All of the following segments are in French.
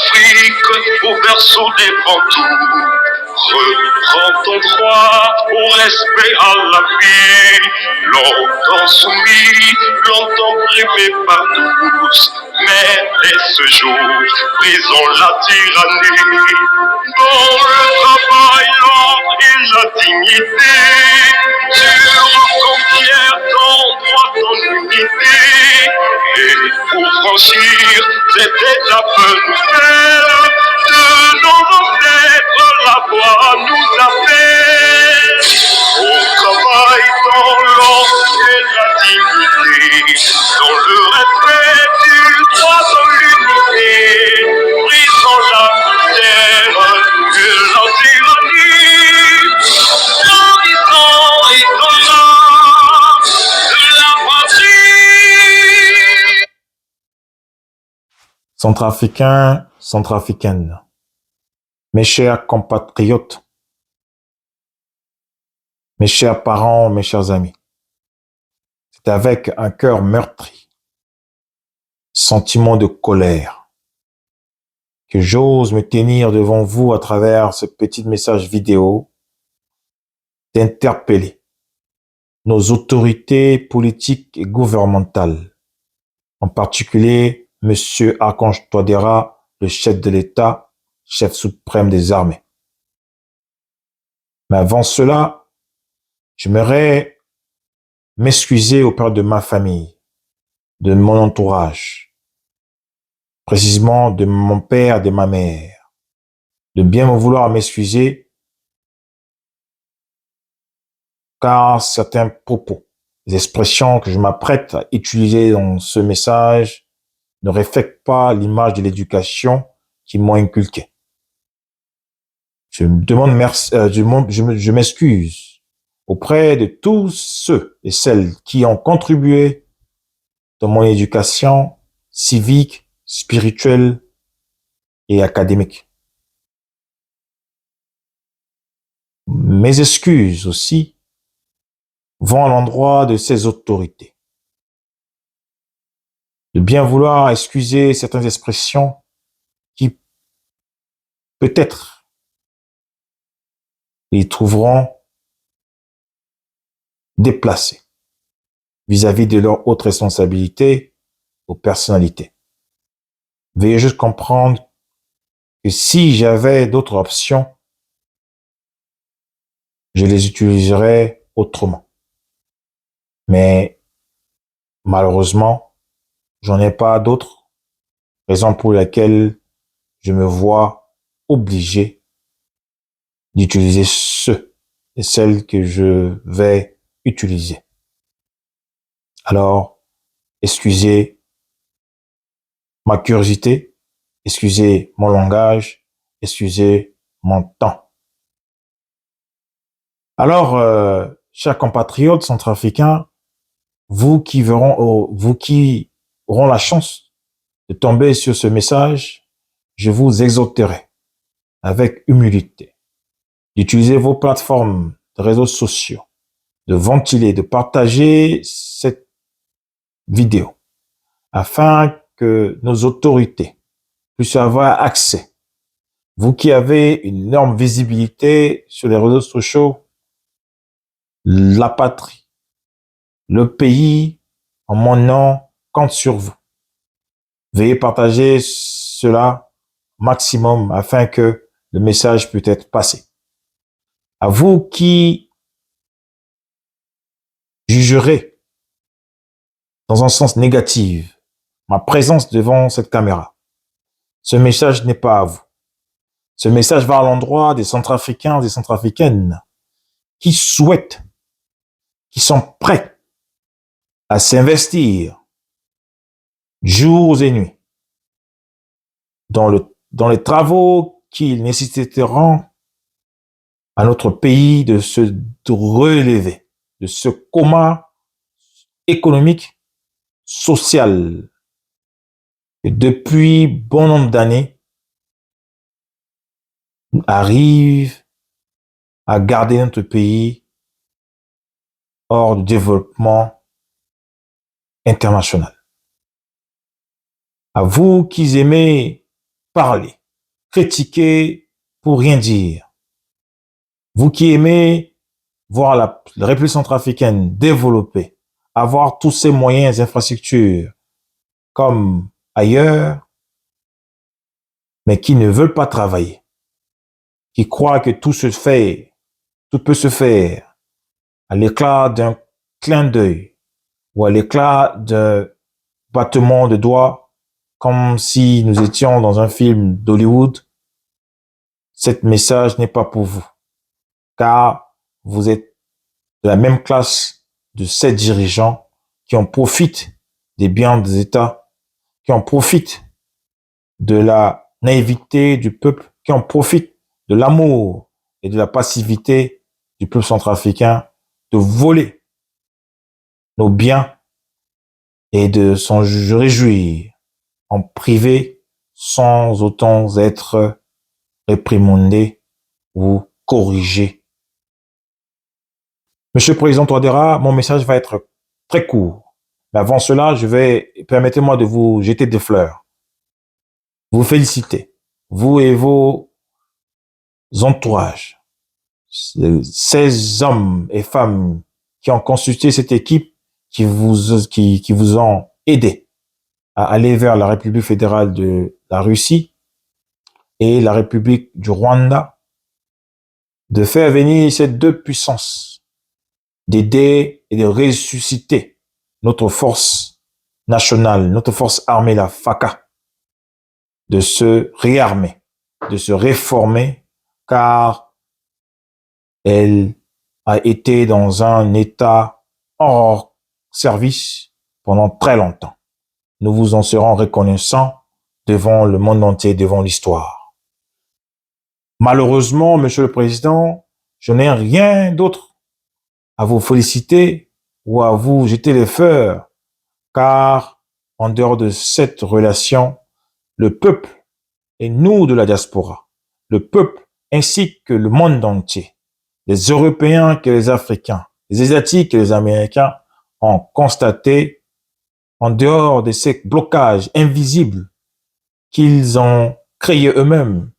Afrique, au berceau des ventous, reprends ton droit au respect à la vie. Longtemps soumis, longtemps primé par tous, mais dès ce jour, brisons la tyrannie. Dans le travail, l'ordre et la dignité, tu reconquiers ton droit, ton unité. Et pour franchir cette étape nouvelle de nos ancêtres, la voie nous appelle. Au travail, dans l'ordre et la dignité, dans le respect du droit, dans l'unité, brisons la misère de la tyrannie, grandissons étonnants de la patrie. Centrafricains, centrafricaines, mes chers compatriotes, mes chers parents, mes chers amis, c'est avec un cœur meurtri, sentiment de colère, que j'ose me tenir devant vous à travers ce petit message vidéo, d'interpeller nos autorités politiques et gouvernementales, en particulier Monsieur Archange Touadéra, le chef de l'État, chef suprême des armées. Mais avant cela, j'aimerais m'excuser auprès de ma famille, de mon entourage, précisément de mon père, de ma mère, de bien me vouloir m'excuser car certains propos, les expressions que je m'apprête à utiliser dans ce message ne reflètent pas l'image de l'éducation qu'ils m'ont inculquée. Je me demande merci, je m'excuse auprès de tous ceux et celles qui ont contribué dans mon éducation civique, spirituelle et académique. Mes excuses aussi vont à l'endroit de ces autorités. De bien vouloir excuser certaines expressions qui, peut-être, les trouveront déplacées vis-à-vis de leur haute responsabilité ou personnalité. Veuillez juste comprendre que si j'avais d'autres options, je les utiliserais autrement. Mais malheureusement, j'en ai pas d'autres, raison pour laquelle je me vois obligé d'utiliser ceux et celles que je vais utiliser. Alors, excusez ma curiosité, excusez mon langage, excusez mon temps. Alors, chers compatriotes centrafricains, vous qui auront la chance de tomber sur ce message, je vous exhorterai avec humilité d'utiliser vos plateformes de réseaux sociaux, de ventiler, de partager cette vidéo afin que nos autorités puissent avoir accès. Vous qui avez une énorme visibilité sur les réseaux sociaux, la patrie, le pays, en mon nom, compte sur vous. Veuillez partager cela maximum afin que le message puisse être passé. À vous qui jugerez dans un sens négatif ma présence devant cette caméra, ce message n'est pas à vous. Ce message va à l'endroit des Centrafricains et des Centrafricaines qui souhaitent, qui sont prêts à s'investir jours et nuits dans les travaux qui nécessiteront à notre pays de se relever de ce coma économique, social, et depuis bon nombre d'années arrive à garder notre pays hors du développement international. À vous qui aimez parler, critiquer pour rien dire. Vous qui aimez voir la République centrafricaine développer, avoir tous ces moyens et infrastructures comme ailleurs, mais qui ne veulent pas travailler, qui croient que tout peut se faire à l'éclat d'un clin d'œil ou à l'éclat d'un battement de doigts, comme si nous étions dans un film d'Hollywood. Cet message n'est pas pour vous, car vous êtes de la même classe de ces dirigeants qui en profitent des biens des États, qui en profitent de la naïveté du peuple, qui en profitent de l'amour et de la passivité du peuple centrafricain, de voler nos biens et de s'en réjouir en privé sans autant être réprimandé ou corrigé. Monsieur le Président Touadéra, mon message va être très court. Mais avant cela, permettez-moi de vous jeter des fleurs. Vous féliciter, vous et vos entourages, ces hommes et femmes qui ont constitué cette équipe, qui vous ont aidé à aller vers la République fédérale de la Russie et la République du Rwanda, de faire venir ces deux puissances, d'aider et de ressusciter notre force nationale, notre force armée, la FACA, de se réarmer, de se réformer, car elle a été dans un état hors service pendant très longtemps. Nous vous en serons reconnaissants devant le monde entier, devant l'histoire. Malheureusement, Monsieur le Président, je n'ai rien d'autre à vous féliciter ou à vous jeter les fleurs, car en dehors de cette relation, le peuple et nous de la diaspora, le peuple ainsi que le monde entier, les Européens que les Africains, les Asiatiques et les Américains ont constaté, en dehors de ces blocages invisibles qu'ils ont créés eux-mêmes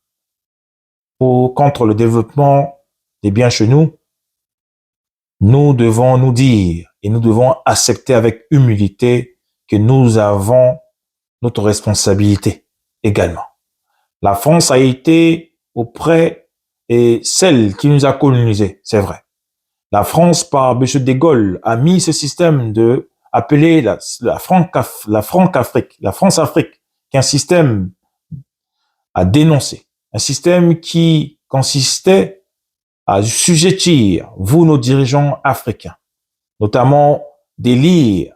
contre le développement des biens chez nous, nous devons nous dire et nous devons accepter avec humilité que nous avons notre responsabilité également. La France a été auprès et celle qui nous a colonisés, c'est vrai. La France, par M. de Gaulle, a mis ce système de appeler la France-Afrique, qui est un système à dénoncer, un système qui consistait à sujettir, vous, nos dirigeants africains, notamment d'élire,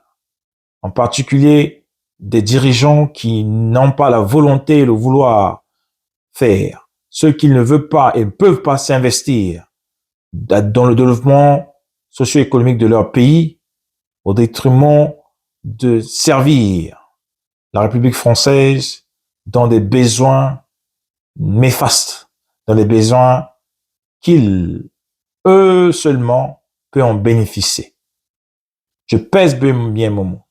en particulier des dirigeants qui n'ont pas la volonté et le vouloir faire, ceux qui ne veulent pas et ne peuvent pas s'investir dans le développement socio-économique de leur pays au détriment de servir la République française dans des besoins néfastes, dans des besoins qu'ils, eux seulement, peuvent en bénéficier. Je pèse bien mon mot.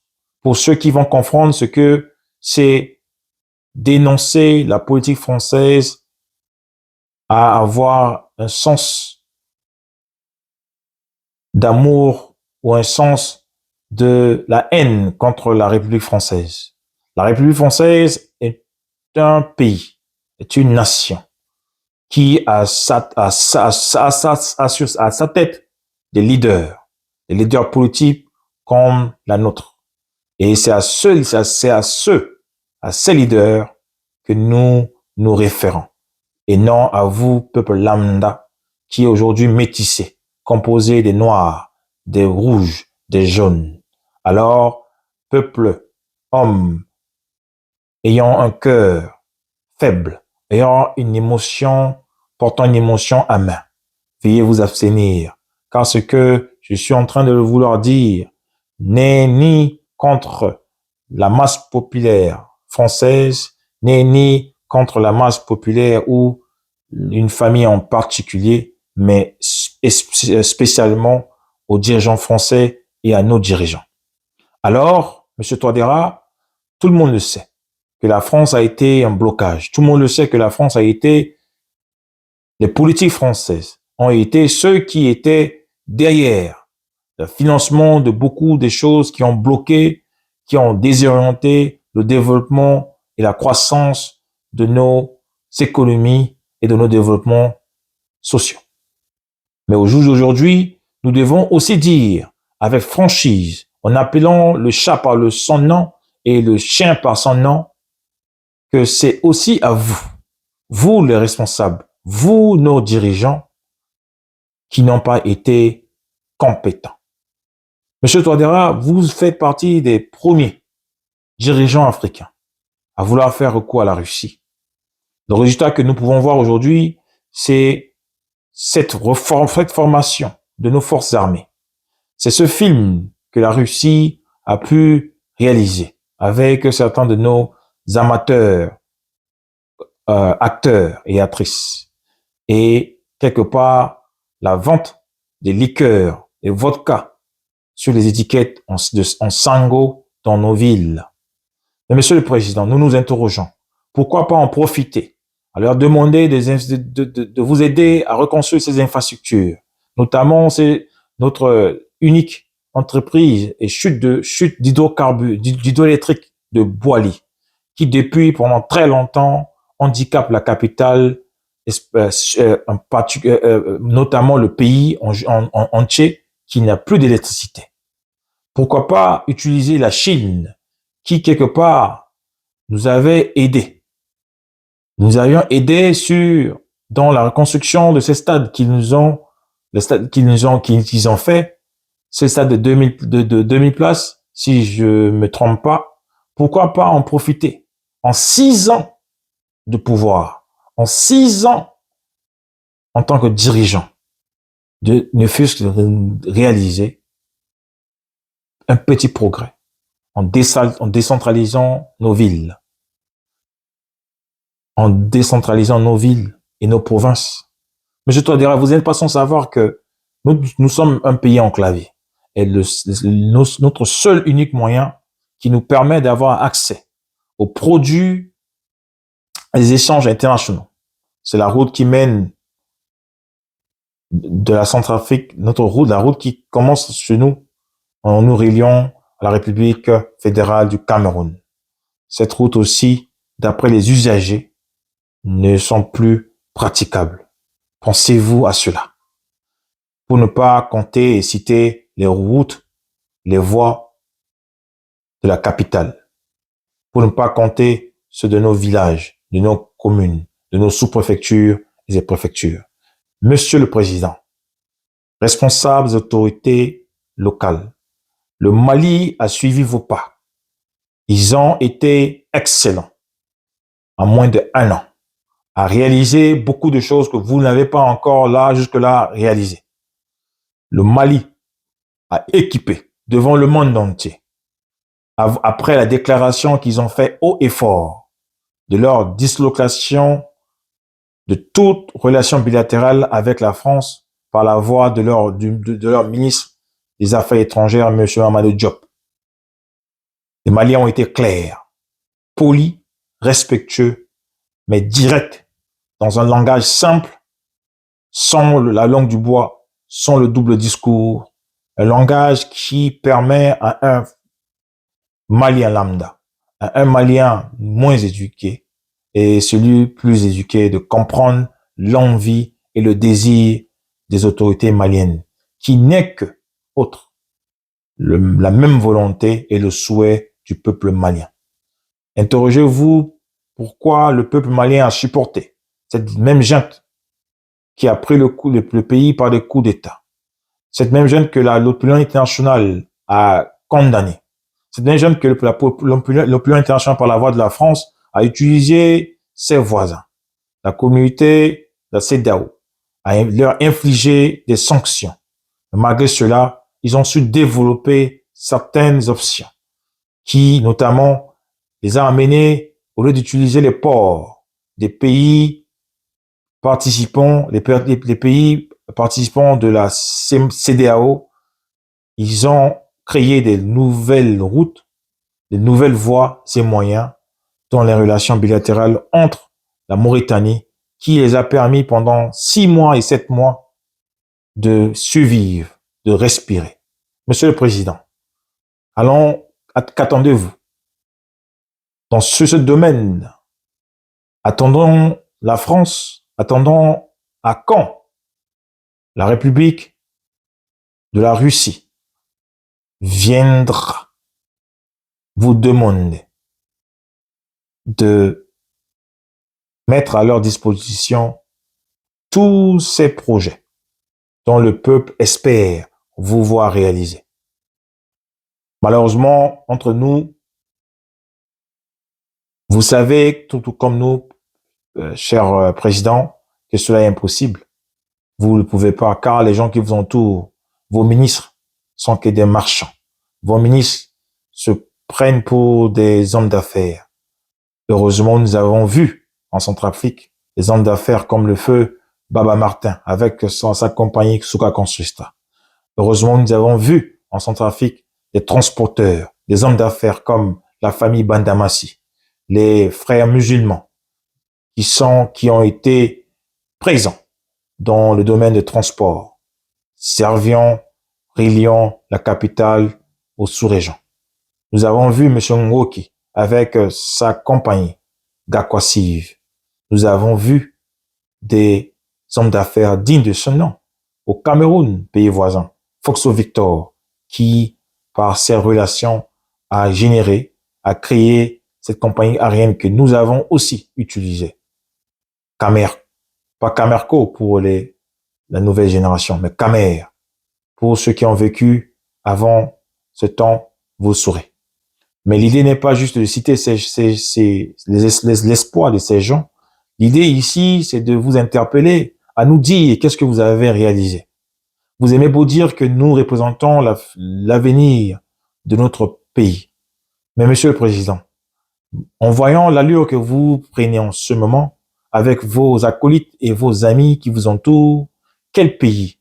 Pour ceux qui vont comprendre ce que c'est dénoncer la politique française à avoir un sens d'amour ou un sens de la haine contre la République française. La République française est un pays, est une nation qui a à sa tête des leaders politiques comme la nôtre. Et c'est à ces leaders que nous nous référons. Et non à vous, peuple lambda, qui est aujourd'hui métissé, composé des noirs, des rouges, des jaunes. Alors, peuple, homme, ayant un cœur faible, ayant portant une émotion à main, veuillez vous abstenir, car ce que je suis en train de vouloir dire n'est ni contre la masse populaire française, n'est ni contre la masse populaire ou une famille en particulier, mais spécialement aux dirigeants français et à nos dirigeants. Alors, Monsieur Touadéra, tout le monde le sait. que la France a été un blocage. Tout le monde le sait que la France a été, les politiques françaises ont été ceux qui étaient derrière le financement de beaucoup des choses qui ont bloqué, qui ont désorienté le développement et la croissance de nos économies et de nos développements sociaux. Mais au jour d'aujourd'hui, nous devons aussi dire avec franchise, en appelant le chat par son nom et le chien par son nom, que c'est aussi à vous les responsables, vous nos dirigeants, qui n'ont pas été compétents. Monsieur Touadéra, vous faites partie des premiers dirigeants africains à vouloir faire recours à la Russie. Le résultat que nous pouvons voir aujourd'hui, c'est cette formation de nos forces armées. C'est ce film que la Russie a pu réaliser avec certains de nos amateurs, acteurs et actrices. Et quelque part, la vente des liqueurs et vodka sur les étiquettes en sango dans nos villes. Mais Monsieur le Président, nous nous interrogeons. Pourquoi pas en profiter à leur demander de vous aider à reconstruire ces infrastructures. Notamment, c'est notre unique entreprise et chute d'hydrocarbures, d'hydroélectrique de Boali, qui depuis pendant très longtemps handicape la capitale, notamment le pays entier qui n'a plus d'électricité. Pourquoi pas utiliser la Chine qui, quelque part, nous avait aidés. Nous avions aidé dans la reconstruction de ces stades qu'ils ont fait, ce stade de 2000 places, si je me trompe pas. Pourquoi pas en profiter? En 6 ans de pouvoir, en 6 ans, en tant que dirigeant, ne fût-ce que réaliser un petit progrès en décentralisant nos villes, en décentralisant nos villes et nos provinces. Monsieur Touadéra, vous n'êtes pas sans savoir que nous sommes un pays enclavé. Et notre seul unique moyen qui nous permet d'avoir accès aux produits, aux échanges internationaux, c'est la route qui mène de la Centrafrique, la route qui commence chez nous, en nous reliant à la République fédérale du Cameroun. Cette route aussi, d'après les usagers, ne sont plus praticables. Pensez-vous à cela. Pour ne pas compter et citer les routes, les voies de la capitale. Pour ne pas compter ceux de nos villages, de nos communes, de nos sous-préfectures et des préfectures. Monsieur le Président, responsables des autorités locales, le Mali a suivi vos pas. Ils ont été excellents en moins d'1 an à réaliser beaucoup de choses que vous n'avez pas encore jusque-là réalisées. Le Mali a équipé devant le monde entier, après la déclaration qu'ils ont fait haut et fort de leur dislocation de toute relation bilatérale avec la France par la voix de leur ministre des Affaires étrangères, M. Amadou Diop. Les Maliens ont été clairs, polis, respectueux, mais directs, dans un langage simple, sans la langue du bois, sans le double discours, un langage qui permet à un Malien lambda, à un Malien moins éduqué et celui plus éduqué de comprendre l'envie et le désir des autorités maliennes, qui n'est que autre, la même volonté et le souhait du peuple malien. Interrogez-vous pourquoi le peuple malien a supporté cette même junte qui a pris le pays par des coups d'État. Cette même junte que l'opinion internationale a condamné. Cette même junte que l'opinion internationale par la voix de la France a utilisé ses voisins. La communauté de la CEDEAO a leur infligé des sanctions. Malgré cela, ils ont su développer certaines options qui, notamment, les a amenés, au lieu d'utiliser les ports des pays participants, les pays participants de la CEDEAO, ils ont créé des nouvelles routes, des nouvelles voies et moyens dans les relations bilatérales entre la Mauritanie, qui les a permis pendant 6 mois et 7 mois de survivre, de respirer. Monsieur le Président, qu'attendez-vous dans ce domaine? Attendons la France, attendons à quand la République de la Russie viendra vous demander de mettre à leur disposition tous ces projets dont le peuple espère vous voir réaliser. Malheureusement, entre nous, vous savez, tout comme nous, cher président, que cela est impossible. Vous ne pouvez pas, car les gens qui vous entourent, vos ministres, sont que des marchands. Vos ministres se prennent pour des hommes d'affaires. Heureusement, nous avons vu en Centrafrique des hommes d'affaires comme le feu Baba Martin avec sa compagnie Souka Construsta. Heureusement, nous avons vu en Centrafrique des transporteurs, des hommes d'affaires comme la famille Bandamassi, les frères musulmans qui ont été présents dans le domaine de transport, servant, reliant la capitale aux sous-régions. Nous avons vu M. Ngoki avec sa compagnie Gakwassive. Nous avons vu des hommes d'affaires dignes de ce nom au Cameroun, pays voisin, Foxo Victor, qui, par ses relations, a créé cette compagnie aérienne que nous avons aussi utilisée. Pas Camerco pour la nouvelle génération, mais Camer. Pour ceux qui ont vécu avant ce temps, vous saurez. Mais l'idée n'est pas juste de citer l'espoir de ces gens. L'idée ici, c'est de vous interpeller, à nous dire qu'est-ce que vous avez réalisé. Vous aimez beau dire que nous représentons l'avenir de notre pays. Mais Monsieur le Président, en voyant l'allure que vous prenez en ce moment, avec vos acolytes et vos amis qui vous entourent, quel pays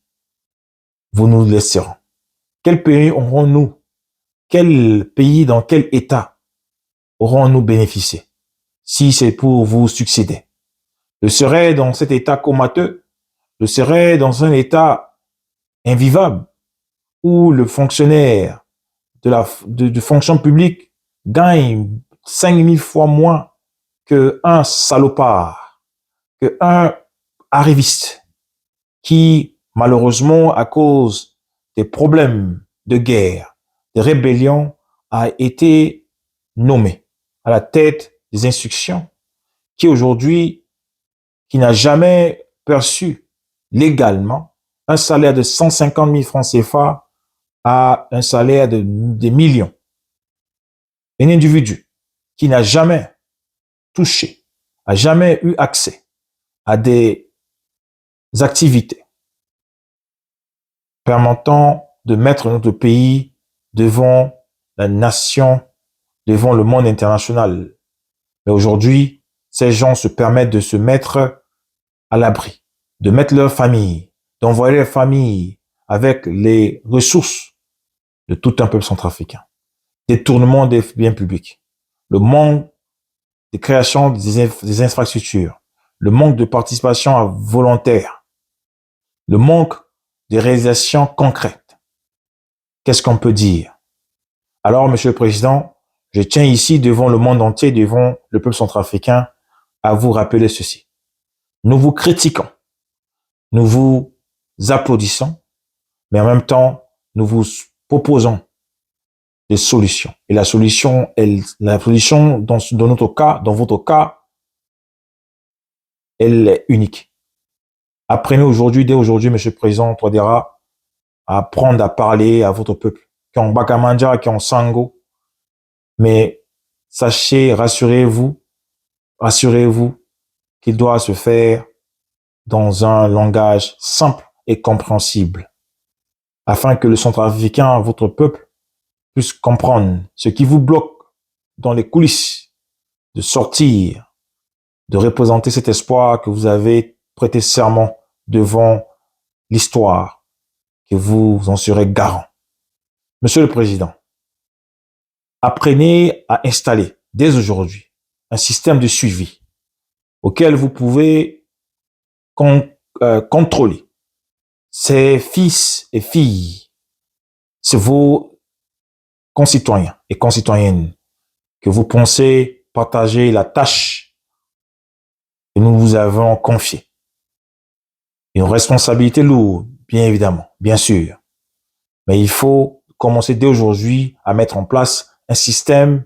vous nous laisserons? Quel pays aurons-nous? Quel pays, dans quel état aurons-nous bénéficié si c'est pour vous succéder? Le serait dans cet état comateux? Le serait dans un état invivable où le fonctionnaire de fonction publique gagne 5000 fois moins qu'un salopard, qu'un arriviste qui, malheureusement, à cause des problèmes de guerre, de rébellion, a été nommé à la tête des instructions, qui n'a jamais perçu légalement un salaire de 150 000 francs CFA à un salaire de millions. Un individu qui n'a jamais touché, a jamais eu accès à des activités permettant de mettre notre pays devant la nation, devant le monde international. Mais aujourd'hui, ces gens se permettent de se mettre à l'abri, de mettre leur famille, d'envoyer leur famille avec les ressources de tout un peuple centrafricain. Détournement des biens publics, le manque de création des infrastructures, le manque de participation volontaire, le manque de réalisations concrètes. Qu'est-ce qu'on peut dire? Alors, Monsieur le Président, je tiens ici devant le monde entier, devant le peuple centrafricain, à vous rappeler ceci. Nous vous critiquons, nous vous applaudissons, mais en même temps, nous vous proposons des solutions. Et la solution dans notre cas, dans votre cas, elle est unique. Apprenez aujourd'hui, dès aujourd'hui, Monsieur le Président Touadéra, à apprendre à parler à votre peuple, qui est en Bakamandja, qui est en Sango. Mais sachez, rassurez-vous qu'il doit se faire dans un langage simple et compréhensible, afin que le centrafricain, votre peuple, puisse comprendre ce qui vous bloque dans les coulisses de sortir, de représenter cet espoir que vous avez prêté serment devant l'histoire, que vous en serez garant. Monsieur le Président, apprenez à installer dès aujourd'hui un système de suivi auquel vous pouvez contrôler ces fils et filles, c'est vos concitoyens et concitoyennes que vous pensez partager la tâche que nous vous avons confiée. Une responsabilité lourde, bien évidemment, bien sûr. Mais il faut commencer dès aujourd'hui à mettre en place un système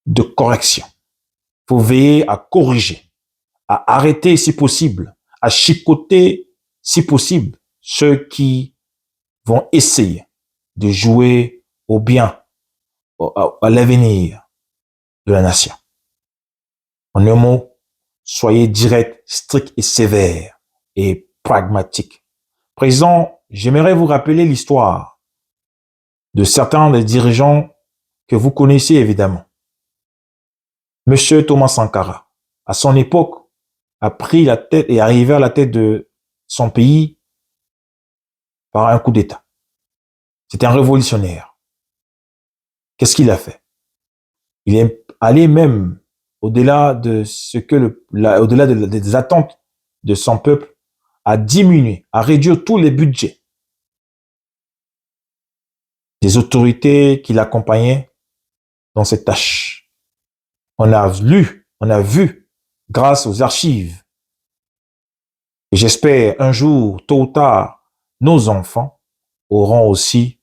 de correction. Il faut veiller à corriger, à arrêter si possible, à chicoter si possible ceux qui vont essayer de jouer au bien, à l'avenir de la nation. En un mot, soyez direct, strict et sévère et pragmatique. Président, j'aimerais vous rappeler l'histoire de certains des dirigeants que vous connaissez évidemment. Monsieur Thomas Sankara, à son époque, a pris la tête et arrivé à la tête de son pays par un coup d'État. C'était un révolutionnaire. Qu'est-ce qu'il a fait? Il est allé même au-delà de ce que au-delà des attentes de son peuple, à diminuer, à réduire tous les budgets des autorités qui l'accompagnaient dans cette tâche. On a vu, grâce aux archives, et j'espère un jour, tôt ou tard, nos enfants auront aussi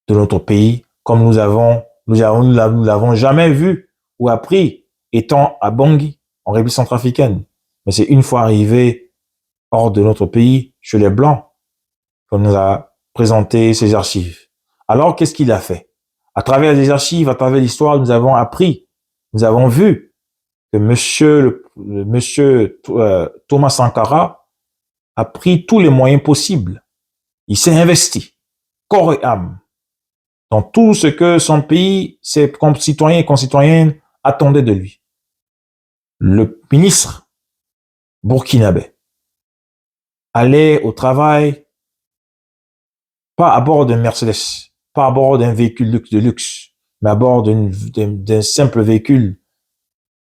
de notre pays, comme nous l'avons jamais vu ou appris étant à Bangui, en République centrafricaine. Mais c'est une fois arrivé hors de notre pays, chez les Blancs, qu'on nous a présenté ces archives. Alors, qu'est-ce qu'il a fait? À travers les archives, à travers l'histoire, nous avons appris, nous avons vu que monsieur Thomas Sankara a pris tous les moyens possibles. Il s'est investi, corps et âme, dans tout ce que son pays, ses concitoyens et concitoyennes attendaient de lui. Le ministre burkinabé allait au travail pas à bord d'un Mercedes, pas à bord d'un véhicule de luxe, mais à bord d'un simple véhicule.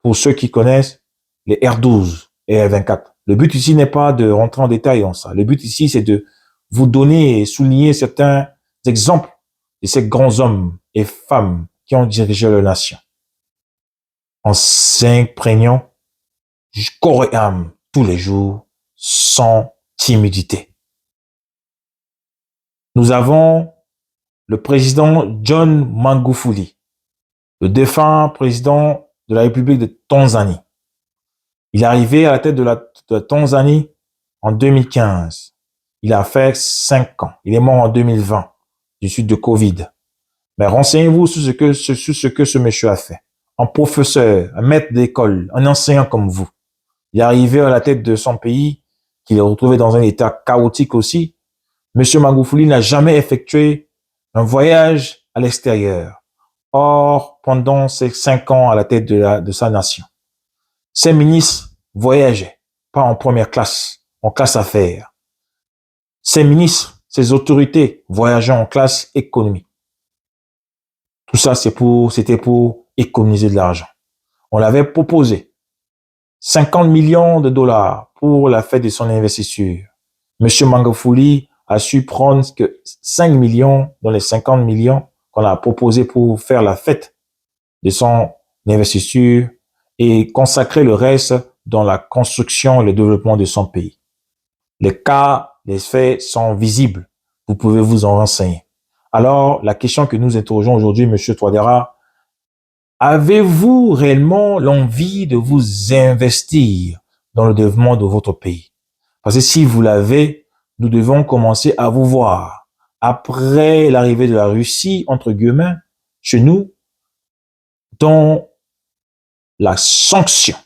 Pour ceux qui connaissent les R12 et R24. Le but ici n'est pas de rentrer en détail dans ça. Le but ici, c'est de vous donner et souligner certains exemples de ces grands hommes et femmes qui ont dirigé la nation en s'imprégnant corps et âme tous les jours sans timidité. Nous avons le président John Magufuli, le défunt président de la République de Tanzanie. Il est arrivé à la tête de la Tanzanie en 2015. Il a fait 5 ans. Il est mort en 2020 du suite de Covid. Mais renseignez-vous sur ce que ce monsieur a fait. Un professeur, un maître d'école, un enseignant comme vous. Il est arrivé à la tête de son pays, qu'il est retrouvé dans un état chaotique aussi. Monsieur Magufuli n'a jamais effectué un voyage à l'extérieur. Or, pendant ces 5 ans à la tête de sa nation, ces ministres voyageaient, pas en première classe, en classe affaires. Ces ministres, ces autorités voyageaient en classe économie. Tout ça, c'était pour économiser de l'argent. On l'avait proposé 50 millions de dollars pour la fête de son investiture. Monsieur Magufuli a su prendre que 5 millions dans les 50 millions qu'on a proposé pour faire la fête de son investiture et consacrer le reste dans la construction et le développement de son pays. Les cas, les faits sont visibles. Vous pouvez vous en renseigner. Alors, la question que nous interrogeons aujourd'hui, Monsieur Touadéra, avez-vous réellement l'envie de vous investir dans le développement de votre pays? Parce que si vous l'avez, nous devons commencer à vous voir. Après l'arrivée de la Russie, entre guillemets, chez nous, dans la sanction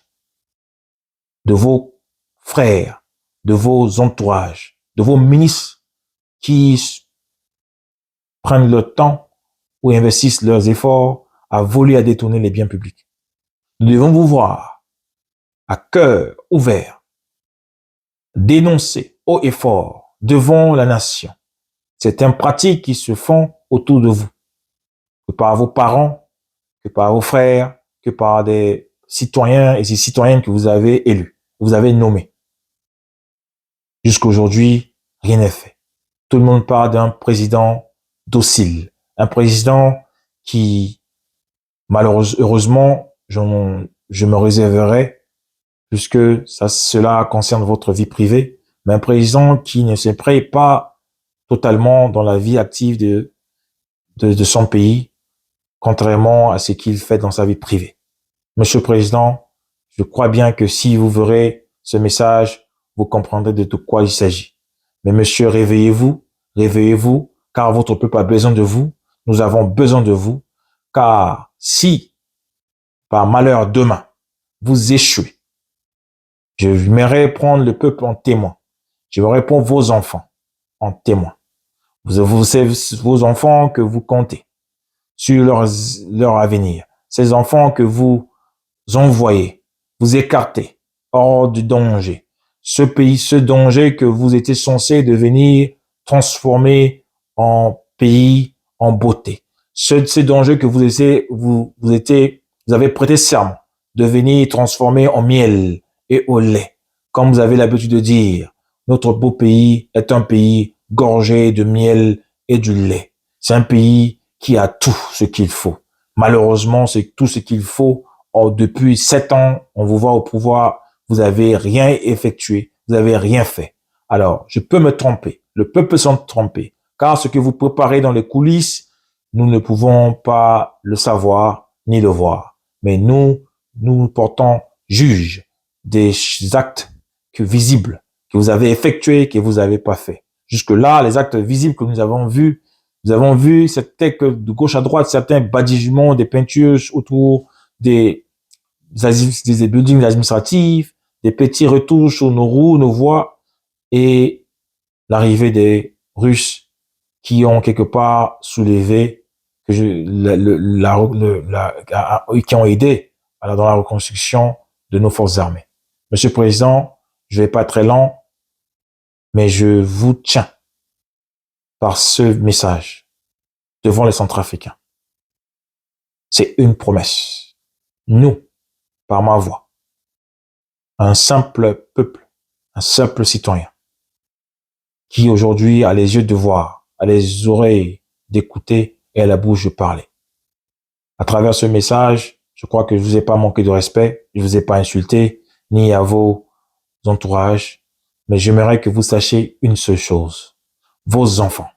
de vos frères, de vos entourages, de vos ministres qui prennent le temps ou investissent leurs efforts à voler, à détourner les biens publics. Nous devons vous voir à cœur ouvert, dénoncer haut et fort devant la nation certaines pratiques qui se font autour de vous, que par vos parents, que par vos frères, que par des citoyens et des citoyennes que vous avez élus, vous avez nommés. Jusqu'aujourd'hui, rien n'est fait. Tout le monde parle d'un président docile, un président qui, malheureusement, je me réserverai, puisque cela concerne votre vie privée, mais un président qui ne s'imprègne pas totalement dans la vie active de son pays, contrairement à ce qu'il fait dans sa vie privée. Monsieur le Président, je crois bien que si vous verrez ce message, vous comprendrez de quoi il s'agit. Mais monsieur, réveillez-vous, réveillez-vous, car votre peuple a besoin de vous. Nous avons besoin de vous, car si, par malheur, demain, vous échouez, je m'aimerais prendre le peuple en témoin. Je vais prendre vos enfants en témoin. Vos enfants que vous comptez sur leur avenir. Ces enfants que vous envoyez, vous écartez hors du danger. Ce danger que vous étiez censé devenir transformé en pays en beauté. Ce danger que vous avez prêté serment de venir transformer en miel et au lait. Comme vous avez l'habitude de dire, notre beau pays est un pays gorgé de miel et du lait. C'est un pays qui a tout ce qu'il faut. Malheureusement, c'est tout ce qu'il faut. Or, depuis 7 ans, on vous voit au pouvoir, vous avez rien effectué, vous avez rien fait. Alors, je peux me tromper, le peuple s'en tromper, car ce que vous préparez dans les coulisses, nous ne pouvons pas le savoir ni le voir. Mais nous portons juge des actes visibles que vous avez effectués, que vous n'avez pas fait. Jusque-là, les actes visibles que nous avons vu, c'était que de gauche à droite, certains badigements, des peintures autour des buildings administratifs, des petits retouches sur nos roues, nos voies, et l'arrivée des Russes qui ont quelque part soulevé, qui ont aidé dans la reconstruction de nos forces armées. Monsieur le Président, je vais pas très lent, mais je vous tiens par ce message devant les Centrafricains. C'est une promesse. Nous, par ma voix, un simple peuple, un simple citoyen, qui aujourd'hui a les yeux de voir, a les oreilles d'écouter et a la bouche de parler. À travers ce message, je crois que je vous ai pas manqué de respect, je vous ai pas insulté, ni à vos entourages, mais j'aimerais que vous sachiez une seule chose. Vos enfants,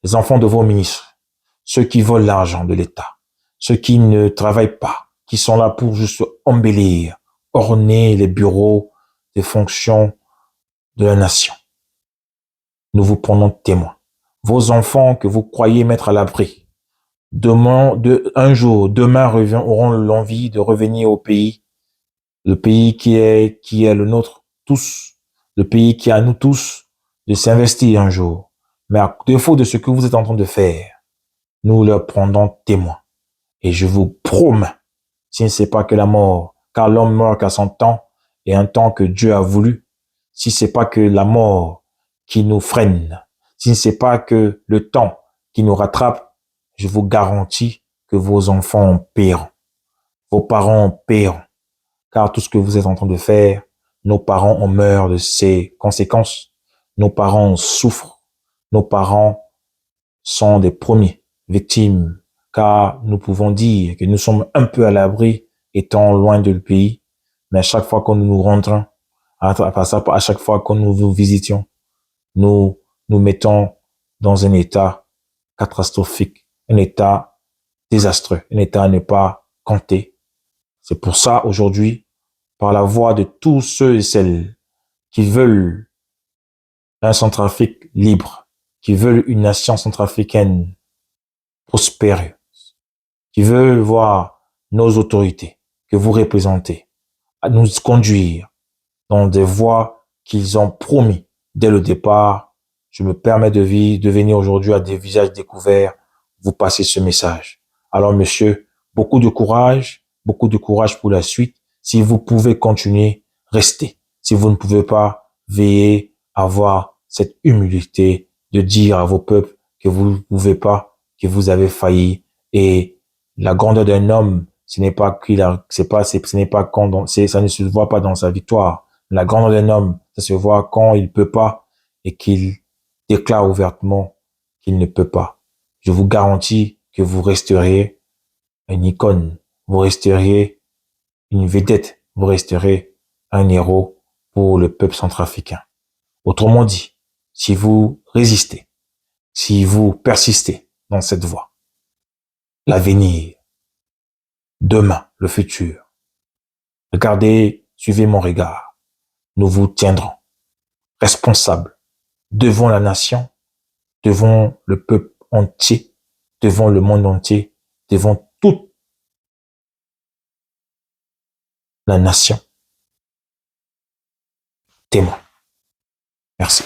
les enfants de vos ministres, ceux qui volent l'argent de l'État, ceux qui ne travaillent pas, qui sont là pour juste embellir, orner les bureaux des fonctions de la nation. Nous vous prenons témoin. Vos enfants que vous croyez mettre à l'abri, demain auront l'envie de revenir au pays, le pays qui est le nôtre tous, le pays qui est à nous tous, de s'investir un jour. Mais à défaut de ce que vous êtes en train de faire, nous leur prendrons témoin. Et je vous promets, si ce n'est pas que la mort, car l'homme meurt qu'à son temps, et un temps que Dieu a voulu, si ce n'est pas que la mort qui nous freine, si ce n'est pas que le temps qui nous rattrape, je vous garantis que vos enfants paieront, vos parents paieront, car tout ce que vous êtes en train de faire, nos parents en meurent de ses conséquences, nos parents souffrent, nos parents sont des premiers victimes, car nous pouvons dire que nous sommes un peu à l'abri étant loin de le pays, mais à chaque fois que nous nous rendons, à chaque fois que nous vous visitions, nous nous mettons dans un état catastrophique, un état désastreux, un état à ne pas compter. C'est pour ça, aujourd'hui, par la voix de tous ceux et celles qui veulent un Centrafrique libre, qui veulent une nation centrafricaine prospéreuse, qui veulent voir nos autorités que vous représentez à nous conduire dans des voies qu'ils ont promis dès le départ. Je me permets de venir aujourd'hui à des visages découverts vous passer ce message. Alors, monsieur, beaucoup de courage pour la suite. Si vous pouvez continuer, restez. Si vous ne pouvez pas, veillez à avoir cette humilité de dire à vos peuples que vous ne pouvez pas, que vous avez failli. Et la grandeur d'un homme, ce n'est pas qu'il a, ce n'est pas quand, ça ne se voit pas dans sa victoire. La grandeur d'un homme, ça se voit quand il peut pas et qu'il déclare ouvertement qu'il ne peut pas. Je vous garantis que vous resterez une icône, vous resterez une vedette, vous resterez un héros pour le peuple centrafricain. Autrement dit, si vous résistez, si vous persistez dans cette voie, l'avenir, demain, le futur, regardez, suivez mon regard, nous vous tiendrons responsables devant la nation, devant le peuple entier, devant le monde entier, devant toute la nation. Témoin. Merci.